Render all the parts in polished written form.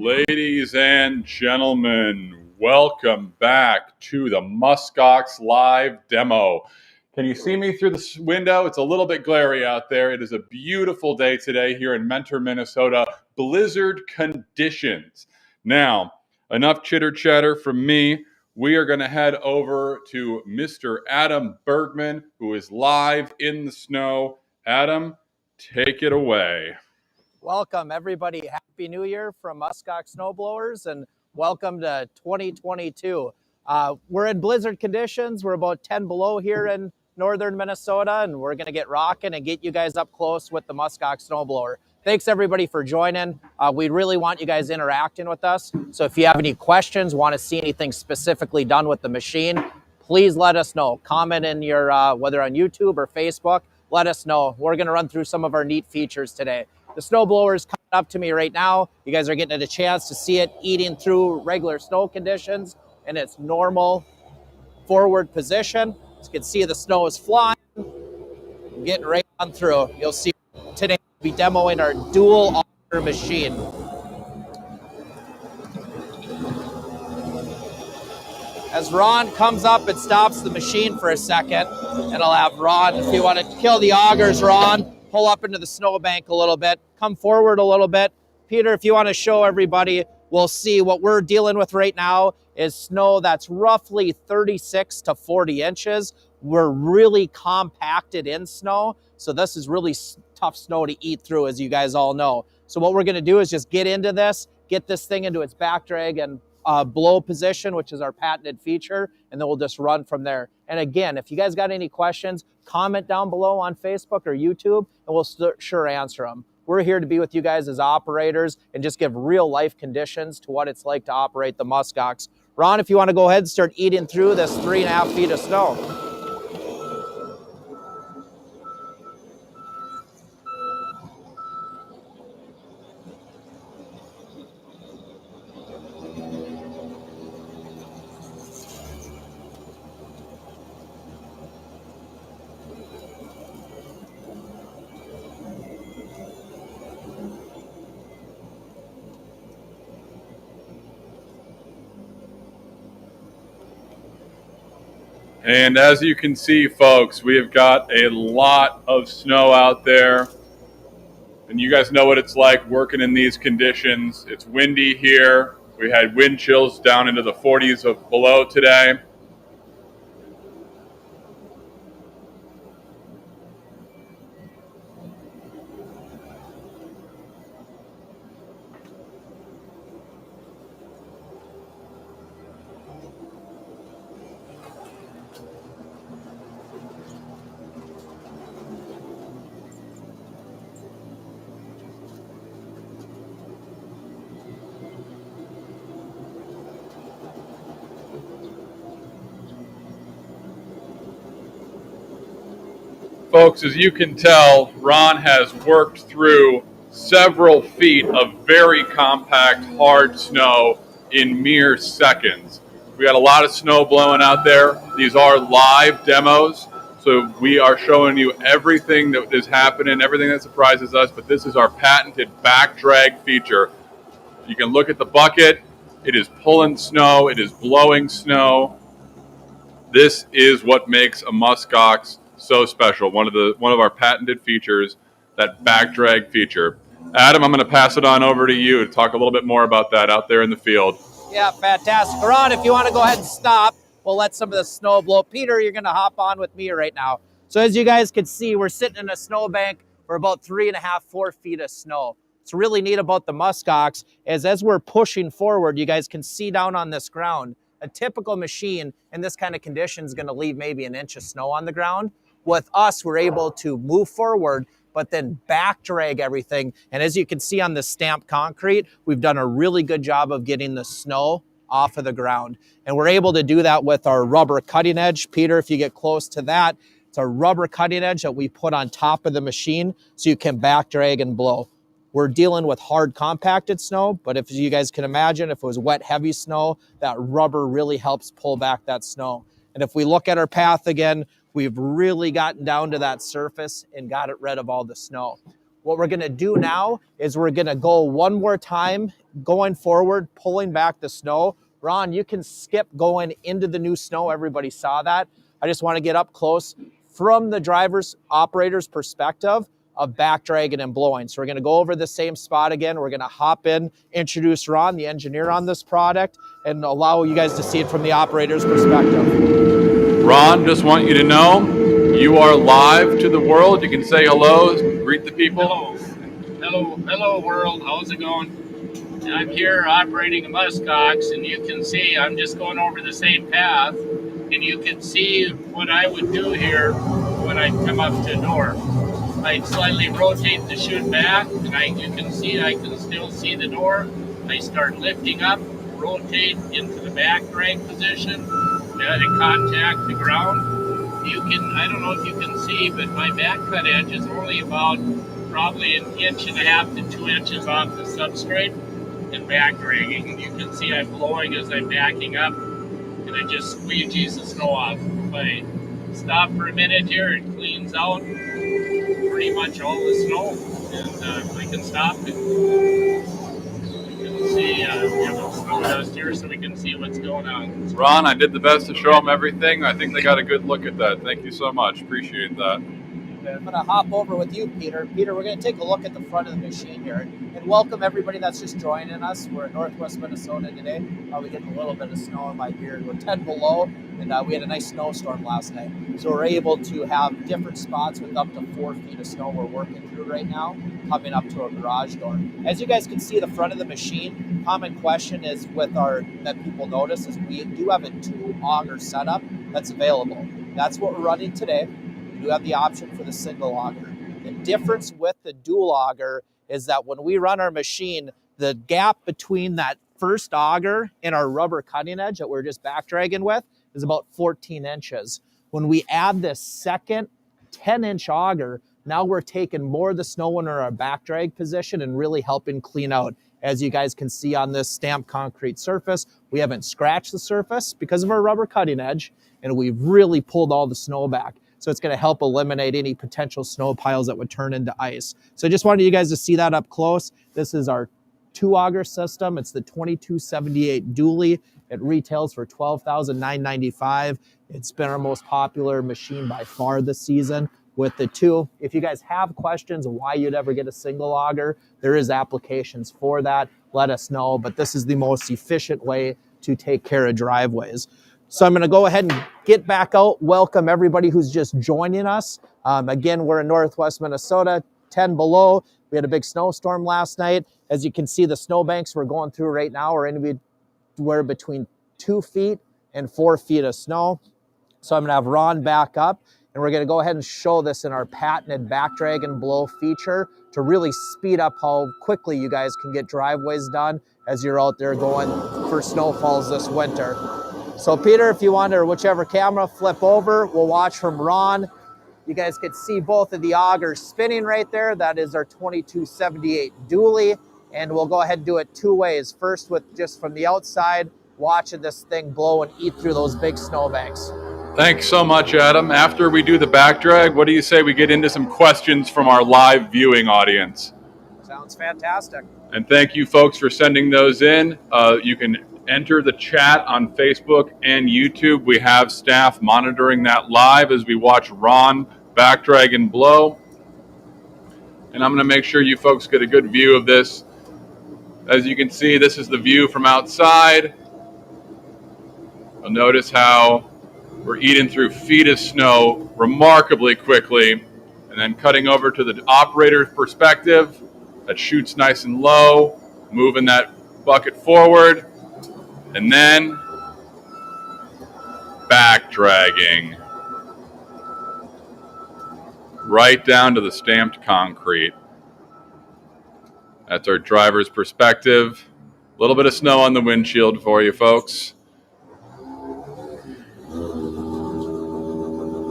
Ladies and gentlemen, welcome back to the Muskox live demo. Can you see me through this window? It's a little bit glary out there. It is a beautiful day today here in Mentor, Minnesota. Blizzard conditions. Now, enough chitter chatter from me. We are going to head over to Mr. Adam Bergman, who is live in the snow. Adam, take it away. Welcome, everybody. Happy New Year from Muskox Snowblowers, and welcome to 2022. We're in blizzard conditions. We're about 10 below here in northern Minnesota, and we're going to get rocking and get you guys up close with the Muskox Snowblower. Thanks, everybody, for joining. We really want you guys interacting with us. So if you have any questions, want to see anything specifically done with the machine, please let us know. Comment in your, whether on YouTube or Facebook, let us know. We're going to run through some of our neat features today. The snowblower is coming up to me right now. You guys are getting a chance to see it eating through regular snow conditions in its normal forward position. As you can see, the snow is flying, getting right on through. You'll see today we'll be demoing our dual auger machine. As Ron comes up and stops the machine for a second, and I'll have Ron, if you want to kill the augers, Ron, pull up into the snowbank a little bit, come forward a little bit. Peter, if you want to show everybody, we'll see what we're dealing with right now is snow that's roughly 36 to 40 inches. We're really compacted in snow, so this is really tough snow to eat through, as you guys all know. So what we're going to do is just get into this, get this thing into its back drag and blow position, which is our patented feature, and then we'll just run from there. And again, if you guys got any questions, comment down below on Facebook or YouTube, and we'll sure answer them. We're here to be with you guys as operators and just give real life conditions to what it's like to operate the Muskox. Ron, if you want to go ahead and start eating through this 3.5 feet of snow. And as you can see, folks, we have got a lot of snow out there. And you guys know what it's like working in these conditions. It's windy here. We had wind chills down into the 40s of below today. Folks, as you can tell, Ron has worked through several feet of very compact, hard snow in mere seconds. We got a lot of snow blowing out there. These are live demos, so we are showing you everything that is happening, everything that surprises us, but this is our patented back drag feature. You can look at the bucket. It is pulling snow. It is blowing snow. This is what makes a Muskox so special. One of our patented features, that back drag feature. Adam, I'm going to pass it on over to you to talk a little bit more about that out there in the field. Yeah, fantastic. Ron, if you want to go ahead and stop, we'll let some of the snow blow. Peter, you're going to hop on with me right now. So as you guys can see, we're sitting in a snowbank for about 3.5, 4 feet of snow. What's really neat about the Muskox is as we're pushing forward, you guys can see down on this ground, a typical machine in this kind of condition is going to leave maybe an inch of snow on the ground. With us, we're able to move forward, but then back drag everything. And as you can see on the stamped concrete, we've done a really good job of getting the snow off of the ground. And we're able to do that with our rubber cutting edge. Peter, if you get close to that, it's a rubber cutting edge that we put on top of the machine so you can back drag and blow. We're dealing with hard compacted snow, but if you guys can imagine, if it was wet, heavy snow, that rubber really helps pull back that snow. And if we look at our path again, we've really gotten down to that surface and got it rid of all the snow. What we're going to do now is we're going to go one more time, going forward, pulling back the snow. Ron, you can skip going into the new snow. Everybody saw that. I just want to get up close from the driver's operator's perspective of back dragging and blowing. So we're going to go over the same spot again. We're going to hop in, introduce Ron, the engineer on this product, and allow you guys to see it from the operator's perspective. Ron, just want you to know you are live to the world. You can say hello, greet the people. Hello world. How's it going? I'm here operating a Muskox, and you can see I'm just going over the same path, and you can see what I would do here when I come up to the door. I'd slightly rotate the chute back, and you can see I can still see the door. I start lifting up, rotate into the back drag position, and contact the ground. I don't know if you can see, but my back cut edge is only about probably 1.5 to 2 inches off the substrate, and back dragging. You can see I'm blowing as I'm backing up, and it just squeegees the snow off. If I stop for a minute here, it cleans out pretty much all the snow, and we can stop it. You can see we have a snow dust here, so we can see what's going on. Ron, I did the best to show them everything. I think they got a good look at that. Thank you so much. Appreciate that. I'm going to hop over with you, Peter. Peter, we're going to take a look at the front of the machine here. And welcome everybody that's just joining us. We're in northwest Minnesota today. We're getting a little bit of snow in my beard. We're 10 below, and we had a nice snowstorm last night. So we're able to have different spots with up to 4 feet of snow we're working through right now, coming up to a garage door. As you guys can see, the front of the machine, common question is that people notice is we do have a 2 auger setup that's available. That's what we're running today. You have the option for the single auger. The difference with the dual auger is that when we run our machine, the gap between that first auger and our rubber cutting edge that we're just back dragging with is about 14 inches. When we add this second 10-inch auger, now we're taking more of the snow in our back drag position and really helping clean out. As you guys can see on this stamped concrete surface, we haven't scratched the surface because of our rubber cutting edge, and we've really pulled all the snow back. So it's going to help eliminate any potential snow piles that would turn into ice. So I just wanted you guys to see that up close. This is our 2 auger system. It's the 2278 dually. It retails for $12,995. It's been our most popular machine by far this season with the 2. If you guys have questions why you'd ever get a single auger, there is applications for that. Let us know, but this is the most efficient way to take care of driveways. So I'm going to go ahead and get back out, welcome everybody who's just joining us. Again, we're in northwest Minnesota, 10 below. We had a big snowstorm last night. As you can see, the snowbanks we're going through right now are anywhere between 2 feet and 4 feet of snow. So I'm going to have Ron back up, and we're going to go ahead and show this in our patented back drag and blow feature to really speed up how quickly you guys can get driveways done as you're out there going for snowfalls this winter. So Peter, if you want, or whichever camera, flip over. We'll watch from Ron. You guys can see both of the augers spinning right there. That is our 2278 dually. And we'll go ahead and do it 2 ways. First with just from the outside, watching this thing blow and eat through those big snowbanks. Thanks so much, Adam. After we do the back drag, what do you say we get into some questions from our live viewing audience? Sounds fantastic. And thank you folks for sending those in. You can enter the chat on Facebook and YouTube. We have staff monitoring that live as we watch Ron back drag and blow. And I'm going to make sure you folks get a good view of this. As you can see, this is the view from outside. You'll notice how we're eating through feet of snow remarkably quickly. And then cutting over to the operator's perspective, that chute's nice and low, moving that bucket forward. And then back dragging right down to the stamped concrete. That's our driver's perspective. A little bit of snow on the windshield for you folks.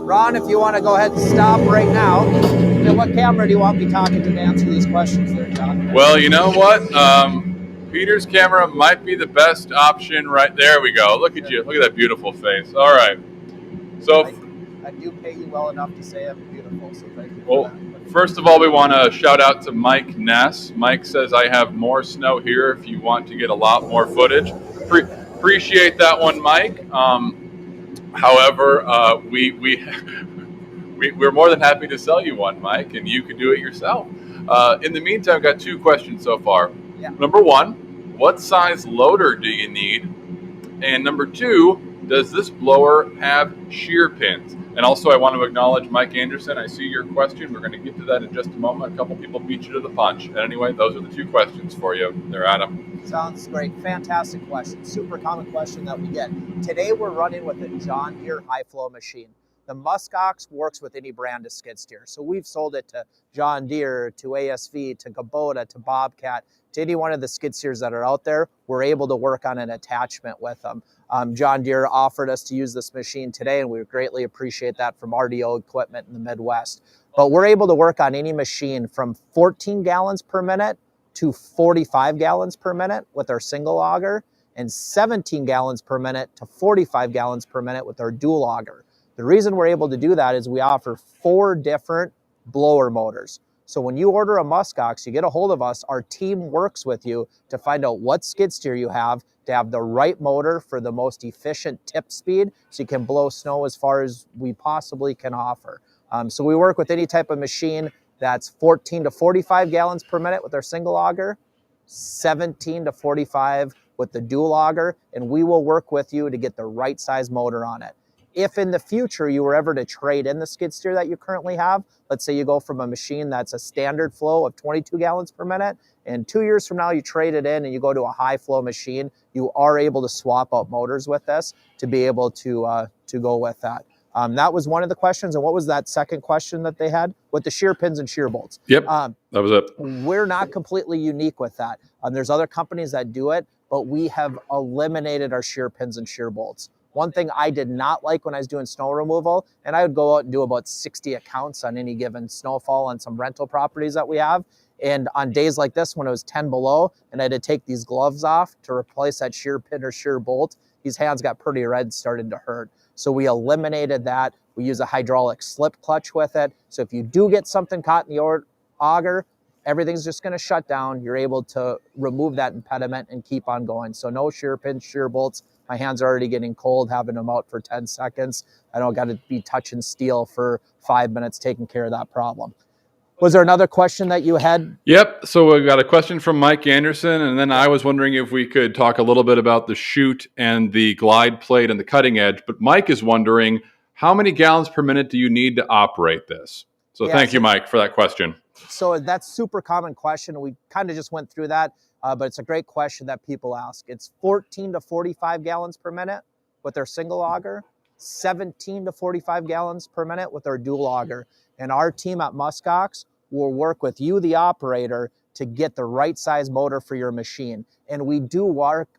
Ron, if you want to go ahead and stop right now. Okay, what camera do you want me talking to answer these questions there, John? Well, you know what? Peter's camera might be the best option right there. We go. Look at you. Look at that beautiful face. All right. So I do pay you well enough to say I'm beautiful, so thank you well, for that. First of all, we want to shout out to Mike Ness. Mike says, I have more snow here if you want to get a lot more footage. Appreciate that one, Mike. However, we're more than happy to sell you one, Mike, and you can do it yourself. In the meantime, I've got 2 questions so far. Yeah. Number 1, what size loader do you need? And number 2, does this blower have shear pins? And also, I want to acknowledge Mike Anderson. I see your question. We're going to get to that in just a moment. A couple people beat you to the punch. And anyway, those are the 2 questions for you there, Adam. Sounds great. Fantastic question. Super common question that we get. Today, we're running with a John Deere high flow machine. The Muskox works with any brand of skid steer. So we've sold it to John Deere, to ASV, to Kubota, to Bobcat, to any one of the skid steers that are out there. We're able to work on an attachment with them. John Deere offered us to use this machine today, and we greatly appreciate that from RDO Equipment in the Midwest. But we're able to work on any machine from 14 gallons per minute to 45 gallons per minute with our single auger, and 17 gallons per minute to 45 gallons per minute with our dual auger. The reason we're able to do that is we offer 4 different blower motors. So when you order a Muskox, you get a hold of us, our team works with you to find out what skid steer you have to have the right motor for the most efficient tip speed so you can blow snow as far as we possibly can offer. So we work with any type of machine that's 14 to 45 gallons per minute with our single auger, 17 to 45 with the dual auger, and we will work with you to get the right size motor on it. If in the future you were ever to trade in the skid steer that you currently have, let's say you go from a machine that's a standard flow of 22 gallons per minute, and 2 years from now you trade it in and you go to a high flow machine, you are able to swap out motors with this to be able to go with that. That was one of the questions. And what was that second question that they had? With the shear pins and shear bolts. Yep, that was it. We're not completely unique with that. There's other companies that do it, but we have eliminated our shear pins and shear bolts. One thing I did not like when I was doing snow removal, and I would go out and do about 60 accounts on any given snowfall on some rental properties that we have. And on days like this, when it was 10 below, and I had to take these gloves off to replace that shear pin or shear bolt, these hands got pretty red, started to hurt. So we eliminated that. We use a hydraulic slip clutch with it. So if you do get something caught in the auger, everything's just going to shut down. You're able to remove that impediment and keep on going. So no shear pins, shear bolts. My hands are already getting cold having them out for 10 seconds. I don't got to be touching steel for 5 minutes taking care of that problem. Was there another question that you had? Yep. So we got a question from Mike Anderson, and then I was wondering if we could talk a little bit about the chute and the glide plate and the cutting edge. But Mike is wondering, how many gallons per minute do you need to operate this? So thank you, Mike, for that question. So that's a super common question. We kind of just went through that, but it's a great question that people ask. It's 14 to 45 gallons per minute with our single auger, 17 to 45 gallons per minute with our dual auger. And our team at Muskox will work with you, the operator, to get the right size motor for your machine. And we do work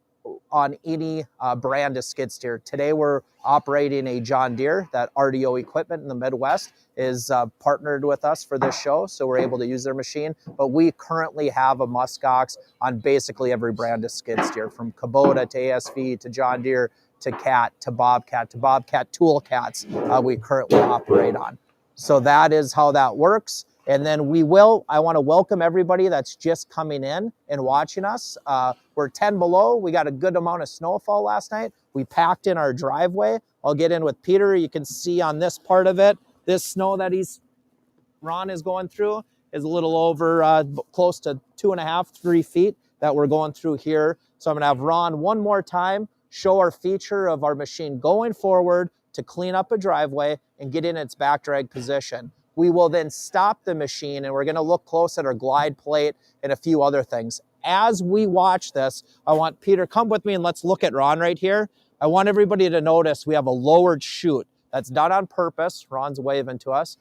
on any brand of skid steer. Today we're operating a John Deere. That RDO Equipment in the Midwest is partnered with us for this show, so we're able to use their machine. But we currently have a Muskox on basically every brand of skid steer, from Kubota to ASV to John Deere to Cat to Bobcat Tool Cats we currently operate on. So that is how that works. And then I want to welcome everybody that's just coming in and watching us. We're 10 below. We got a good amount of snowfall last night. We packed in our driveway. I'll get in with Peter. You can see on this part of it, this snow that Ron is going through is a little over close to 2.5, 3 feet that we're going through here. So I'm going to have Ron one more time show our feature of our machine going forward to clean up a driveway and get in its back drag position. We will then stop the machine and we're going to look close at our glide plate and a few other things. As we watch this, I want Peter, come with me and let's look at Ron right here. I want everybody to notice we have a lowered chute. That's done on purpose. Ron's waving to us.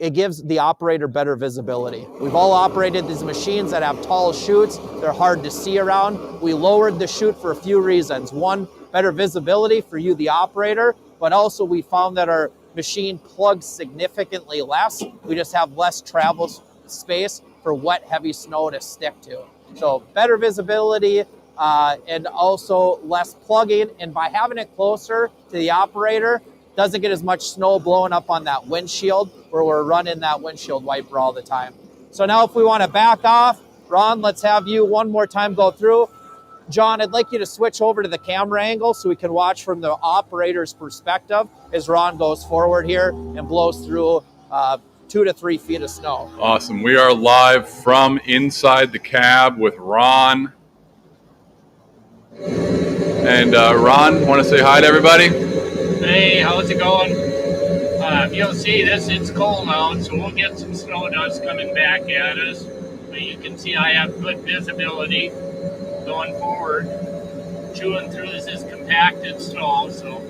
It gives the operator better visibility. We've all operated these machines that have tall chutes. They're hard to see around. We lowered the chute for a few reasons. One, better visibility for you, the operator, but also we found that our machine plugs significantly less. We just have less travel space for wet, heavy snow to stick to. So better visibility and also less plugging. And by having it closer to the operator, doesn't get as much snow blowing up on that windshield where we're running that windshield wiper all the time. So now if we want to back off, Ron, let's have you one more time go through. John, I'd like you to switch over to the camera angle so we can watch from the operator's perspective as Ron goes forward here and blows through 2 to 3 feet of snow. Awesome. We are live from inside the cab with Ron. And Ron, want to say hi to everybody? Hey, how's it going? You'll see this, it's cold out, so we'll get some snow dust coming back at us. But you can see I have good visibility going forward. Chewing through this is compacted snow, so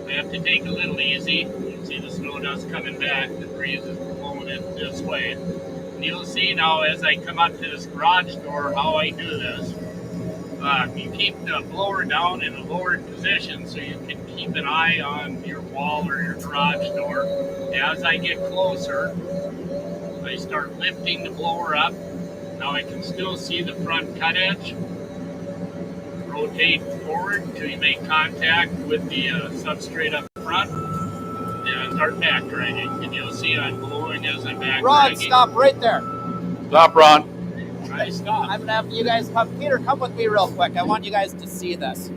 I have to take a little easy. You can see the snow dust coming back, the breeze is blowing it this way. And you'll see now as I come up to this garage door how I do this. You keep the blower down in a lowered position so you can keep an eye on your wall or your garage door. As I get closer, I start lifting the blower up. Now I can still see the front cut edge. Rotate forward until you make contact with the substrate up front. And start backdragging. And you'll see I'm blowing as I'm backdragging. Ron, stop right there. Stop, Ron. I stop. I'm going to have you guys come. Peter, come with me real quick. I want you guys to see this.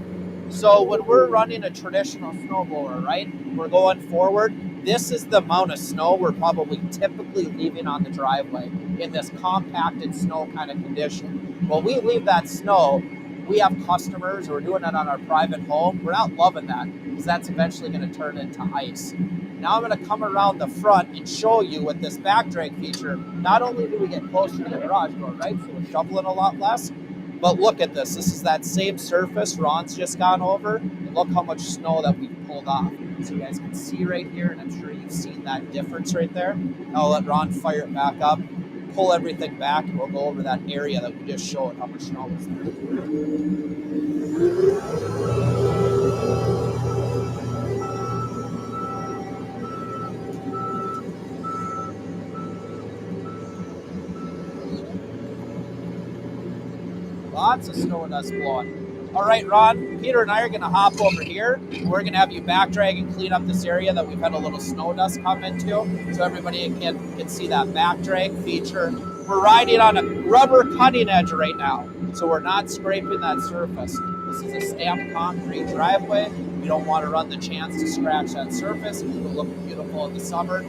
So when we're running a traditional snowblower, right, we're going forward. This is the amount of snow we're probably typically leaving on the driveway in this compacted snow kind of condition. Well, we leave that snow. We have customers who are doing it on our private home. We're not loving that because that's eventually going to turn into ice. Now I'm going to come around the front and show you with this back drag feature, not only do we get closer to the garage door, right, so we're shoveling a lot less, but look at this. This is that same surface Ron's just gone over, and look how much snow that we've pulled off. So you guys can see right here, and I'm sure you've seen that difference right there. Now I'll let Ron fire it back up, pull everything back, and we'll go over that area that we just showed how much snow was there. Lots of snow and dust blowing. All right, Ron, Peter and I are going to hop over here. We're going to have you back drag and clean up this area that we've had a little snow dust come into so everybody can see that back drag feature. We're riding on a rubber cutting edge right now, so we're not scraping that surface. This is a stamped concrete driveway. We don't want to run the chance to scratch that surface. It will look beautiful in the summer.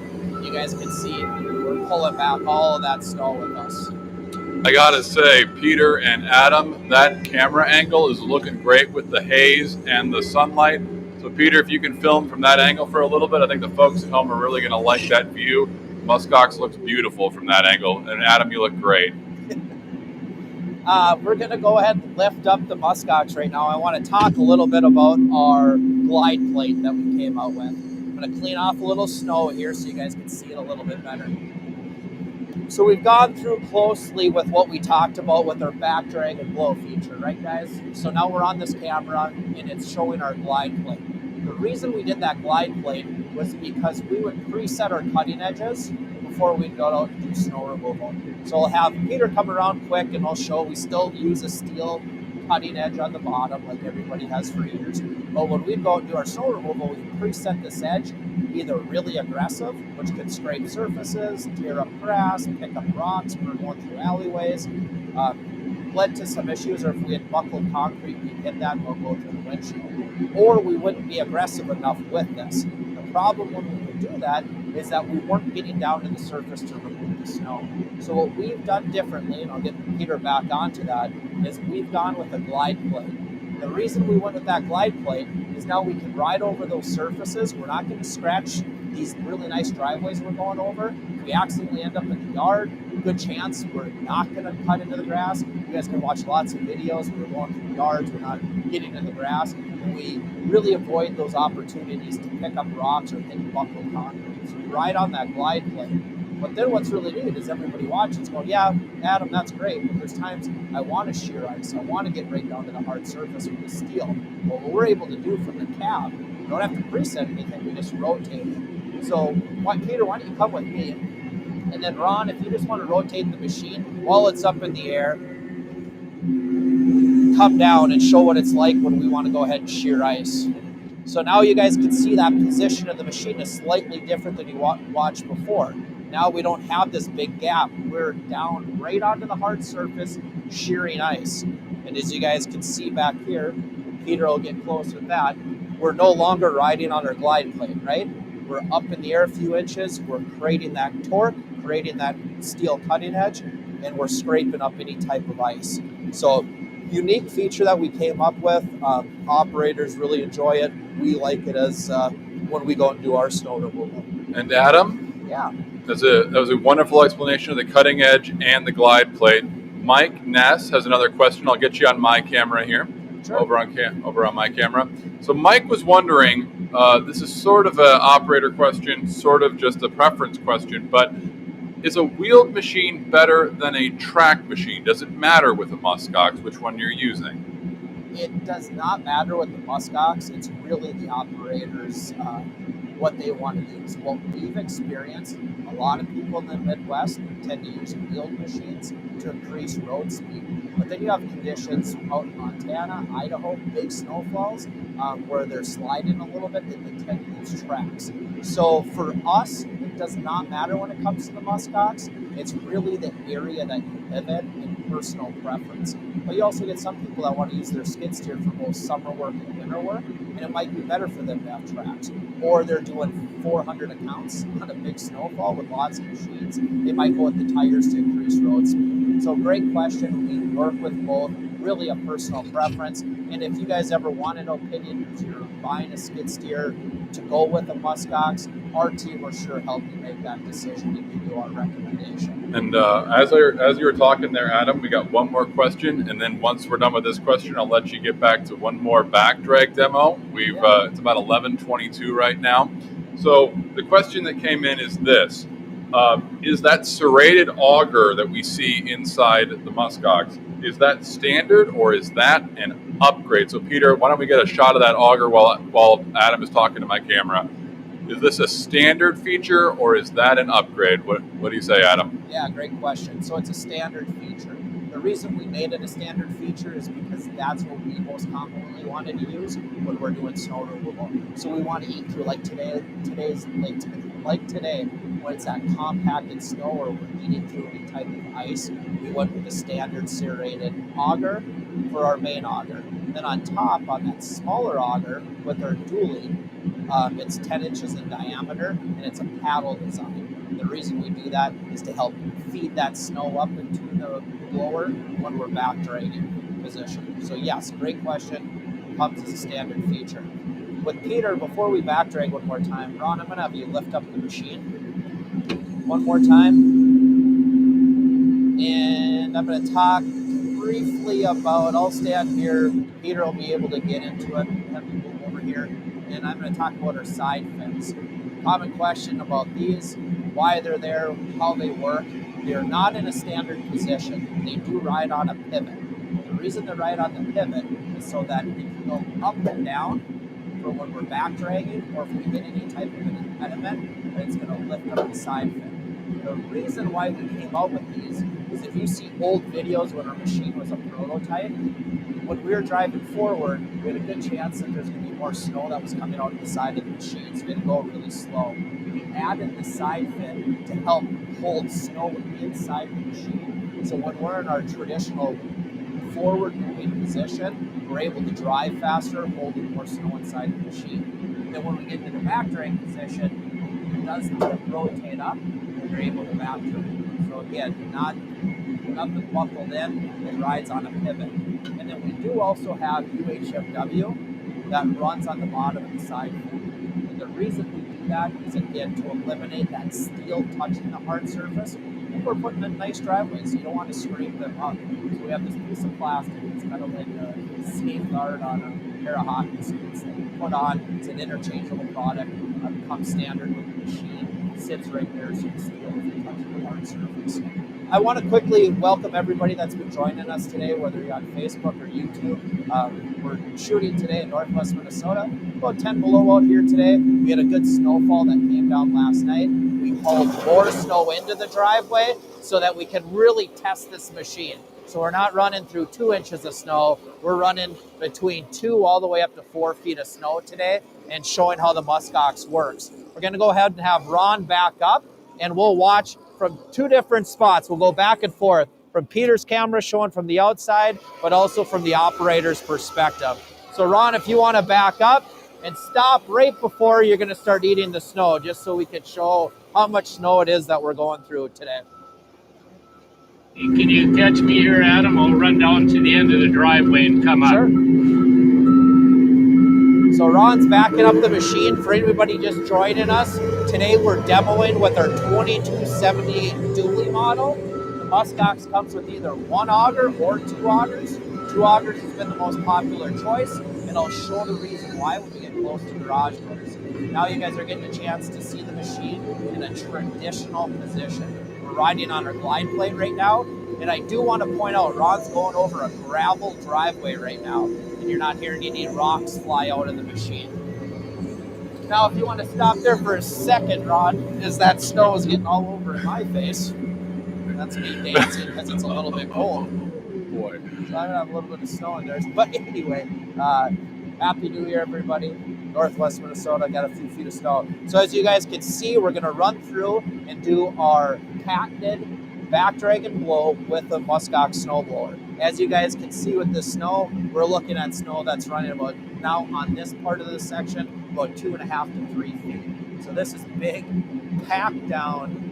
You guys can see we're pulling back all of that snow with us. I gotta say, Peter and Adam, that camera angle is looking great with the haze and the sunlight. So Peter, if you can film from that angle for a little bit, I think the folks at home are really gonna like that view. Muskox looks beautiful from that angle. And Adam, you look great. We're gonna go ahead and lift up the Muskox right now. I wanna talk a little bit about our glide plate that we came out with. I'm gonna clean off a little snow here so you guys can see it a little bit better. So we've gone through closely with what we talked about with our back drag and blow feature, right guys? So now we're on this camera and it's showing our glide plate. The reason we did that glide plate was because we would preset our cutting edges before we'd go out and do snow removal. So we'll have Peter come around quick and I'll show we still use a steel cutting edge on the bottom like everybody has for years. But when we go out and do our snow removal, we preset this edge either really aggressive, which could scrape surfaces, tear up grass, pick up rocks, we're going through alleyways, led to some issues, or if we had buckled concrete, we'd hit that and we'll go through the windshield. Or we wouldn't be aggressive enough with this. The problem when we would do that is that we weren't getting down to the surface to remove the snow. So what we've done differently, and I'll get Peter back onto that, is we've gone with a glide plate. The reason we went with that glide plate is now we can ride over those surfaces. We're not going to scratch these really nice driveways we're going over. If we accidentally end up in the yard, good chance we're not going to cut into the grass. You guys can watch lots of videos. We're going through yards. We're not getting in the grass. And we really avoid those opportunities to pick up rocks or hit buckled concrete. So we ride on that glide plate. But then what's really neat is everybody watching is going, yeah, Adam, that's great. But there's times I want to shear ice. I want to get right down to the hard surface with the steel. But what we're able to do from the cab, we don't have to preset anything. We just rotate it. So, Peter, why don't you come with me? And then, Ron, if you just want to rotate the machine while it's up in the air, come down and show what it's like when we want to go ahead and shear ice. So now you guys can see that position of the machine is slightly different than you watched before. Now we don't have this big gap. We're down right onto the hard surface, shearing ice. And as you guys can see back here, Peter will get close with that, we're no longer riding on our glide plane, right? We're up in the air a few inches, we're creating that torque, creating that steel cutting edge, and we're scraping up any type of ice. So unique feature that we came up with. Operators really enjoy it. We like it as when we go and do our snow removal. And Adam? Yeah. That was a wonderful explanation of the cutting edge and the glide plate. Mike Ness has another question. I'll get you on my camera here. Sure. Over on my camera. So Mike was wondering, this is sort of an operator question, sort of just a preference question, but is a wheeled machine better than a track machine? Does it matter with a Muskox which one you're using? It does not matter with the Muskox. It's really the operators, what they want to use. What we've experienced, a lot of people in the Midwest tend to use wheeled machines to increase road speed. But then you have conditions out in Montana, Idaho, big snowfalls, where they're sliding a little bit, and they tend to use tracks. So for us, it does not matter when it comes to the Muskox. It's really the area that you live in and personal preference. But you also get some people that want to use their skid steer for both summer work and winter work, and it might be better for them to have tracks. Or they're doing 400 accounts on a big snowfall with lots of machines. They might go with the tires to increase road speed. So great question. We work with both, really a personal preference. And if you guys ever want an opinion, if you're buying a skid steer to go with a Muskox, our team will sure help you make that decision and give you our recommendation. And as you were talking there, Adam, we got one more question, and then once we're done with this question, I'll let you get back to one more back drag demo. It's about 11:22 right now. So the question that came in is this: is that serrated auger that we see inside the Muskox, is that standard or is that an upgrade? So Peter, why don't we get a shot of that auger while Adam is talking to my camera? Is this a standard feature or is that an upgrade? What do you say, Adam? Yeah, great question. So it's a standard feature. The reason we made it a standard feature is because that's what we most commonly wanted to use when we're doing snow removal. So we want to eat through like today when it's that compacted snow or we're eating through any type of ice. We went with the standard serrated auger for our main auger. And then on top, on that smaller auger with our dually, it's 10 inches in diameter and it's a paddle design. The reason we do that is to help feed that snow up into the blower when we're back dragging position. So yes, great question. Comes as a standard feature. With Peter, before we back drag one more time, Ron, I'm going to have you lift up the machine one more time. And I'm going to talk briefly about, I'll stand here, Peter will be able to get into it, have you move over here, and I'm going to talk about our side fins. Common question about these, why they're there, how they work. They're not in a standard position. They do ride on a pivot. The reason they ride on the pivot is so that it can go up and down for when we're back dragging, or if we hit any type of an impediment, then it's going to lift up the side fin. The reason why we came out with these is if you see old videos when our machine was a prototype, when we were driving forward, we had a good chance that there's going to be more snow that was coming out of the side of the machine, so we had to go really slow. We added the side fin to help hold snow inside the machine. So when we're in our traditional forward-moving position, we're able to drive faster, holding more snow inside the machine. Then when we get into the back drag position, it does rotate up, and we're able to back drag. So again, nothing buckled in, it rides on a pivot. And then we do also have UHMW that runs on the bottom of the side fin. And the reason we do that is, again, to eliminate that steel touching the hard surface. And we're putting in nice driveways, so you don't want to scrape them up. So we have this piece of plastic. It's kind of like a safeguard on a pair of hockey skates that you put on. It's an interchangeable product. It comes standard with the machine. It sits right there so the steel doesn't touch the hard surface. I want to quickly welcome everybody that's been joining us today, whether you're on Facebook or YouTube. We're shooting today in Northwest Minnesota. About 10 below out here today. We had a good snowfall that came down last night. We hauled more snow into the driveway so that we can really test this machine. So we're not running through 2 inches of snow. We're running between 2 all the way up to 4 feet of snow today and showing how the muskox works. We're going to go ahead and have Ron back up, and we'll watch from 2 different spots. We'll go back and forth from Peter's camera showing from the outside, but also from the operator's perspective. So Ron, if you want to back up and stop right before you're going to start eating the snow, just so we can show how much snow it is that we're going through today. Can you catch me here, Adam? I'll run down to the end of the driveway and come up. Sure. So Ron's backing up the machine. For anybody just joining us, today we're demoing with our 2278 dually model. The Muskox comes with either 1 auger or 2 augers. 2 augers has been the most popular choice, and I'll show the reason why when we get close to garage doors. Now you guys are getting a chance to see the machine in a traditional position. We're riding on our glide plate right now, and I do want to point out Ron's going over a gravel driveway right now, and you're not hearing any rocks fly out of the machine. Now, if you want to stop there for a second, Ron, as that snow is getting all over in my face, that's me dancing because it's a little bit cold. Boy. So I have a little bit of snow in there. But anyway, Happy New Year, everybody. Northwest Minnesota got a few feet of snow. So as you guys can see, we're going to run through and do our patented Backdragging blow with the Muskox snowblower. As you guys can see with the snow, we're looking at snow that's running about, now on this part of the section, about 2.5 to 3 feet. So this is big, packed down,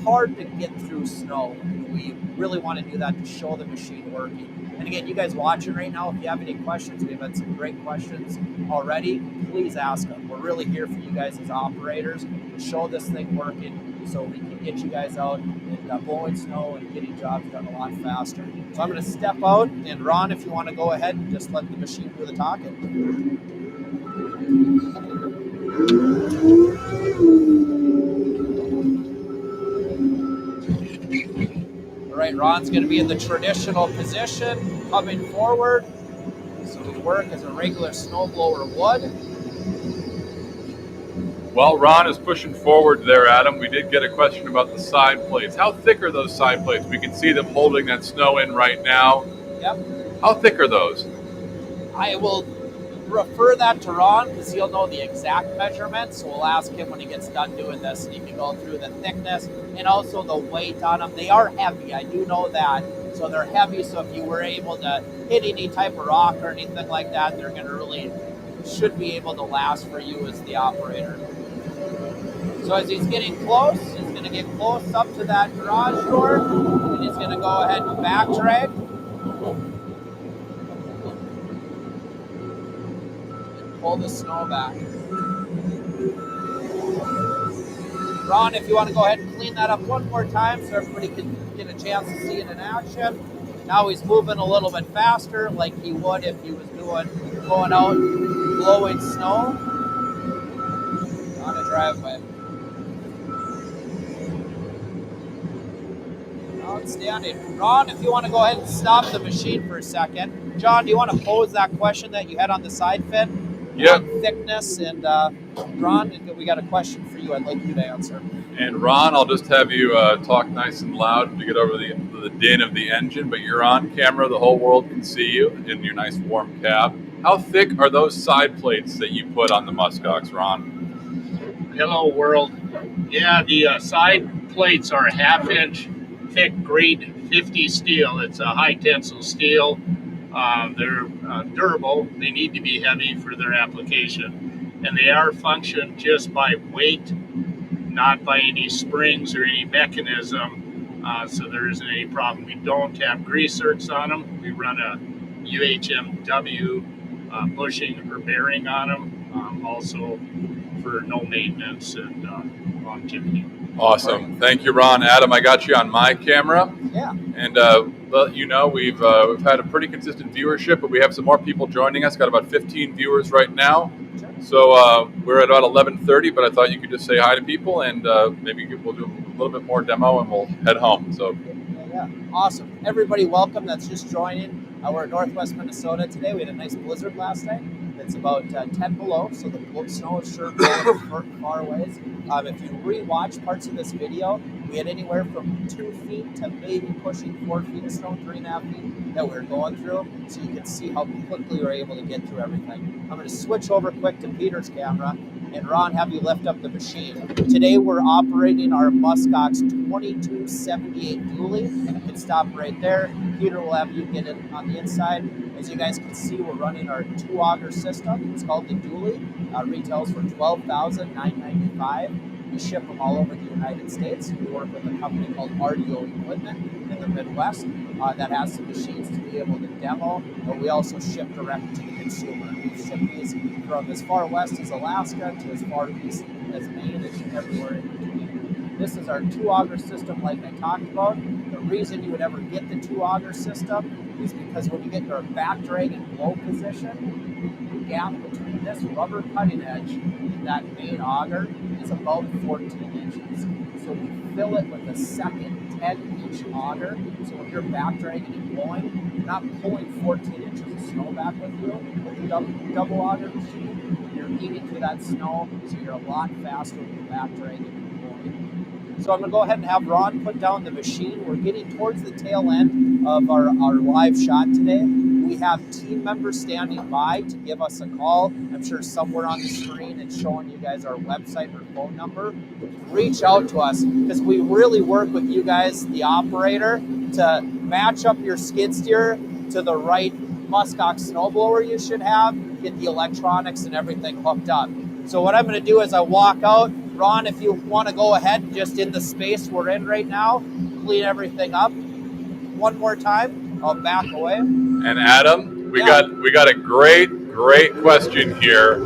hard to get through snow. We really want to do that to show the machine working. And again, you guys watching right now, if you have any questions, we've had some great questions already, please ask them. We're really here for you guys as operators to show this thing working so we can get you guys out and blowing snow and getting jobs done a lot faster. So I'm going to step out, and Ron, if you want to go ahead and just let the machine do the talking. All right, Ron's going to be in the traditional position, coming forward, so we work as a regular snowblower would. While Ron is pushing forward there, Adam, we did get a question about the side plates. How thick are those side plates? We can see them holding that snow in right now. Yep. How thick are those? I will refer that to Ron because he'll know the exact measurement. So we'll ask him when he gets done doing this, and he can go through the thickness and also the weight on them. They are heavy, I do know that. So they're heavy, so if you were able to hit any type of rock or anything like that, they're going to really, should be able to last for you as the operator. So as he's getting close, he's going to get close up to that garage door, and he's going to go ahead and back drag. And pull the snow back. Ron, if you want to go ahead and clean that up one more time so everybody can get a chance to see it in action. Now he's moving a little bit faster like he would if he was going out blowing snow on a driveway. Outstanding. Ron, if you want to go ahead and stop the machine for a second. John, do you want to pose that question that you had on the side fit? Yep. Thickness, and Ron, we got a question for you I'd like you to answer. And Ron, I'll just have you talk nice and loud to get over the din of the engine, but you're on camera. The whole world can see you in your nice warm cab. How thick are those side plates that you put on the Muskox, Ron? Hello, world. Yeah, the side plates are a 1/2 inch thick grade 50 steel. It's a high tensile steel. They're durable. They need to be heavy for their application. And they are functioned just by weight, not by any springs or any mechanism. So there isn't any problem. We don't have grease zerks on them. We run a UHMW bushing or bearing on them. Also for no maintenance and longevity. Awesome. Thank you, Ron. Adam, I got you on my camera. Yeah. And let you know, we've had a pretty consistent viewership, but we have some more people joining us. Got about 15 viewers right now. Sure. So we're at about 11:30, but I thought you could just say hi to people, and maybe we'll do a little bit more demo, and we'll head home. So. Yeah. Awesome. Everybody, welcome that's just joining. We're in Northwest Minnesota today. We had a nice blizzard last night. It's about 10 below, so the snow is sure blowing far ways. If you rewatch parts of this video, we had anywhere from 2 feet to maybe pushing 4 feet of snow, 3.5 feet that we were going through. So you can see how quickly we were able to get through everything. I'm going to switch over quick to Peter's camera and Ron, have you lift up the machine. Today we're operating our Muskox 2278 dually. You can stop right there. Peter will have you get it on the inside. As you guys can see, we're running our 2 auger system. It's called the dually. Retails for $12,995. We ship them all over the United States. We work with a company called RDO Equipment in the Midwest that has some machines to be able to demo, but we also ship direct to the consumer. We ship these from as far west as Alaska to as far east as Maine and everywhere in between. This is our 2 auger system like I talked about. The reason you would ever get the 2 auger system is because when you get to our backdragging blow position, the gap between this rubber cutting edge and that main auger is about 14 inches. So we fill it with a second 10-inch auger. So when you're backdragging and blowing, you're not pulling 14 inches of snow back with you. With the double auger machine, you're eating through that snow, so you're a lot faster when you're backdragging and blowing. So I'm going to go ahead and have Ron put down the machine. We're getting towards the tail end of our live shot today. We have team members standing by to give us a call. I'm sure somewhere on the screen it's showing you guys our website or phone number. Reach out to us because we really work with you guys, the operator, to match up your skid steer to the right Muskox snowblower you should have, get the electronics and everything hooked up. So what I'm going to do is I walk out. Ron, if you want to go ahead, just in the space we're in right now, clean everything up. One more time, I'll back away. And Adam, we got a great question here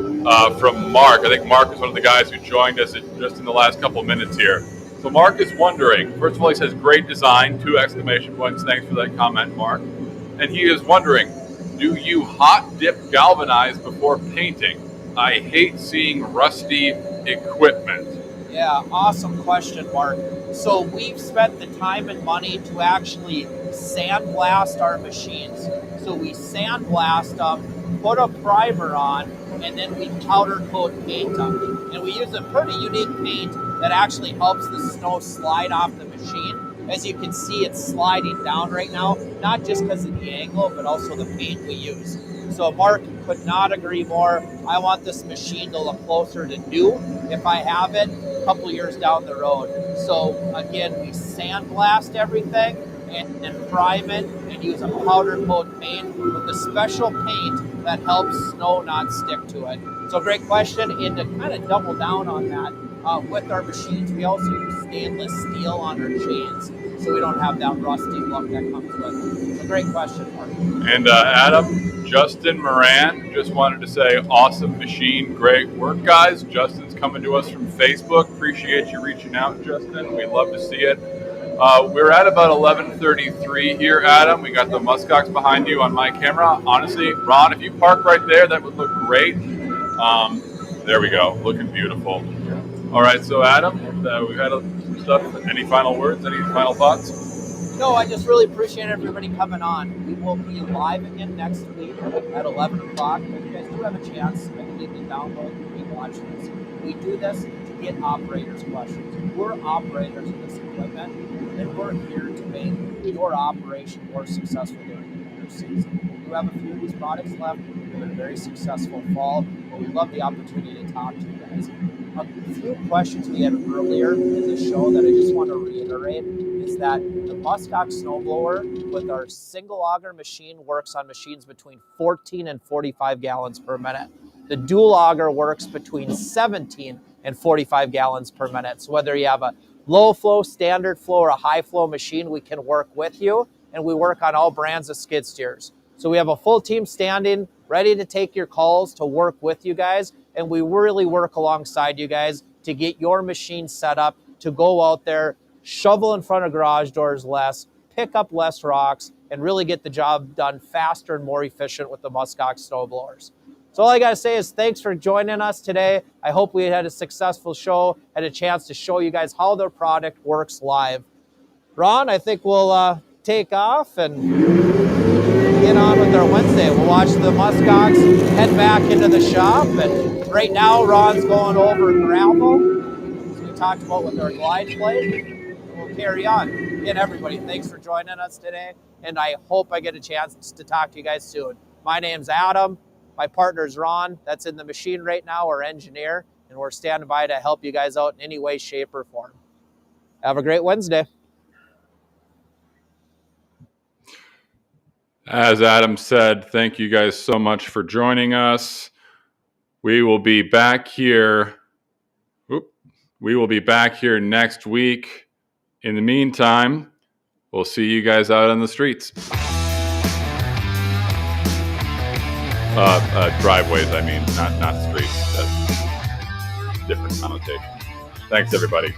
from Mark. I think Mark is one of the guys who joined us just in the last couple minutes here. So Mark is wondering, first of all, he says great design, 2 exclamation points. Thanks for that comment, Mark. And he is wondering, do you hot dip galvanize before painting? I hate seeing rusty equipment. Yeah, awesome question, Mark. So we've spent the time and money to actually sandblast our machines. So we sandblast them, put a primer on, and then we powder coat paint them. And we use a pretty unique paint that actually helps the snow slide off the machine. As you can see, it's sliding down right now, not just because of the angle, but also the paint we use. So Mark could not agree more. I want this machine to look closer to new if I have it a couple years down the road. So again, we sandblast everything and prime it and use a powder coat paint with a special paint that helps snow not stick to it. So great question. And to kind of double down on that, with our machines, we also use stainless steel on our chains, so we don't have that rusty look that comes with it. It's a great question, Mark. And Adam, Justin Moran just wanted to say, awesome machine, great work, guys. Justin's coming to us from Facebook. Appreciate you reaching out, Justin. We love to see it. We're at about 11:33 here, Adam. We got the Muskox behind you on my camera. Honestly, Ron, if you park right there, that would look great. There we go, looking beautiful. All right, so Adam, we've had some stuff. Any final words? Any final thoughts? No, I just really appreciate everybody coming on. We will be live again next week at 11 o'clock. If you guys do have a chance, I can leave the download and rewatch this. We do this to get operators' questions. We're operators of this equipment, and we're here to make your operation more successful during the winter season. We do have a few of these products left. We have a very successful fall, but we love the opportunity to talk to you guys. A few questions we had earlier in the show that I just want to reiterate is that the Muskox snowblower with our single auger machine works on machines between 14 and 45 gallons per minute. The dual auger works between 17 and 45 gallons per minute. So whether you have a low flow, standard flow, or a high flow machine, we can work with you, and we work on all brands of skid steers. So we have a full team standing, ready to take your calls, to work with you guys, and we really work alongside you guys to get your machine set up to go out there, shovel in front of garage doors less, pick up less rocks, and really get the job done faster and more efficient with the Muskox snowblowers. So all I got to say is thanks for joining us today. I hope we had a successful show, had a chance to show you guys how their product works live. Ron, I think we'll take off and get on with our Wednesday. We'll watch the Muskox, head back into the shop, and right now Ron's going over gravel, as we talked about with our glide plate. carry on. Again, everybody, thanks for joining us today, and I hope I get a chance to talk to you guys soon. My name's Adam. My partner's Ron. That's in the machine right now, our engineer, and we're standing by to help you guys out in any way, shape, or form. Have a great Wednesday. As Adam said, thank you guys so much for joining us. We will be back here. We will be back here next week. In the meantime, we'll see you guys out on the streets. Driveways, I mean, not streets. That's different connotation. Thanks, everybody.